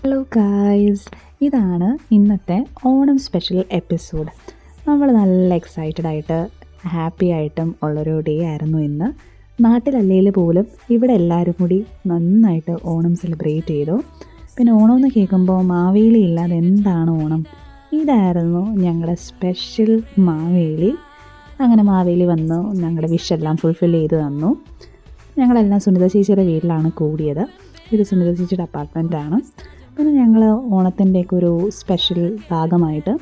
Hello guys, ഇതാണ് ഇന്നത്തെ Onam special episode. നമ്മൾ നല്ല എക്സൈറ്റഡ് ആയിട്ട് ഹാപ്പി ആയിട്ടും ഉള്ളൊരു ഡേ ആയിരുന്നു ഇന്ന്. നാട്ടിലല്ലേൽ പോലും ഇവിടെ എല്ലാവരും കൂടി നന്നായിട്ട് ഓണം സെലിബ്രേറ്റ് ചെയ്തു. പിന്നെ ഓണം എന്ന് കേൾക്കുമ്പോൾ മാവേലി ഇല്ലാതെ എന്താണ് ഓണം? ഇതായിരുന്നു ഞങ്ങളുടെ സ്പെഷ്യൽ മാവേലി. അങ്ങനെ മാവേലി വന്നു ഞങ്ങളുടെ വിഷെല്ലാം ഫുൾഫിൽ ചെയ്ത് തന്നു. ഞങ്ങളെല്ലാം സുനിത ചേച്ചിയുടെ വീട്ടിലാണ് കൂടിയത്. ഇത് സുനിത ചേച്ചിയുടെ അപ്പാർട്ട്മെൻറ്റാണ്. പിന്നെ ഞങ്ങൾ ഓണത്തിൻ്റെയൊക്കെ ഒരു സ്പെഷ്യൽ ഭാഗമായിട്ട്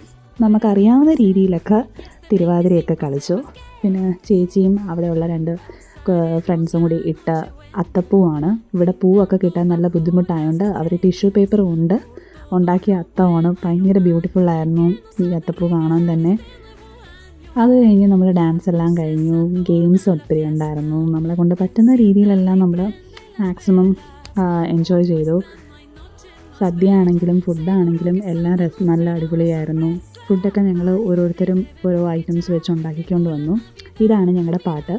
നമുക്കറിയാവുന്ന രീതിയിലൊക്കെ തിരുവാതിരയൊക്കെ കളിച്ചു. പിന്നെ ചേച്ചിയും അവിടെയുള്ള 2 ഫ്രണ്ട്സും കൂടി ഇട്ട അത്തപ്പൂവാണ്. ഇവിടെ പൂവൊക്കെ കിട്ടാൻ നല്ല ബുദ്ധിമുട്ടായതുകൊണ്ട് അവർ ടിഷ്യൂ പേപ്പർ കൊണ്ട് ഉണ്ടാക്കിയ അത്തമാണ്. ഭയങ്കര ബ്യൂട്ടിഫുള്ളായിരുന്നു ഈ അത്തപ്പൂ കാണാൻ തന്നെ. അത് കഴിഞ്ഞ് നമ്മൾ ഡാൻസ് എല്ലാം കഴിഞ്ഞു. ഗെയിംസ് ഒത്തിരി ഉണ്ടായിരുന്നു. നമ്മളെ കൊണ്ട് പറ്റുന്ന രീതിയിലെല്ലാം നമ്മൾ മാക്സിമം എൻജോയ് ചെയ്തു. സദ്യ ആണെങ്കിലും ഫുഡാണെങ്കിലും എല്ലാം നല്ല അടിപൊളിയായിരുന്നു. ഫുഡൊക്കെ ഞങ്ങൾ ഓരോരുത്തരും ഓരോ ഐറ്റംസ് വെച്ച് ഉണ്ടാക്കിക്കൊണ്ട് വന്നു. ഇതാണ് ഞങ്ങളുടെ പാട്ട്.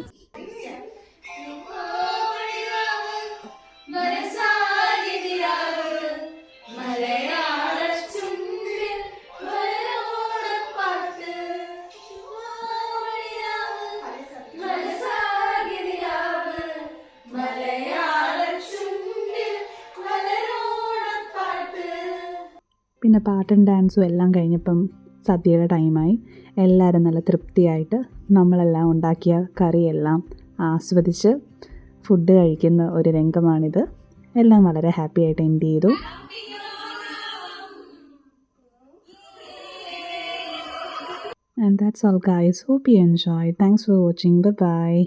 പിന്നെ പാട്ടും ഡാൻസും എല്ലാം കഴിഞ്ഞപ്പം സദ്യയുടെ ടൈമായി. എല്ലാവരും നല്ല തൃപ്തിയായിട്ട് നമ്മളെല്ലാം ഉണ്ടാക്കിയ കറിയെല്ലാം ആസ്വദിച്ച് ഫുഡ് കഴിക്കുന്ന ഒരു രംഗമാണിത്. എല്ലാം വളരെ ഹാപ്പി ആയിട്ട് എൻഡ് ചെയ്തു. And that's all guys. Hope you enjoyed. Thanks for watching. Bye bye.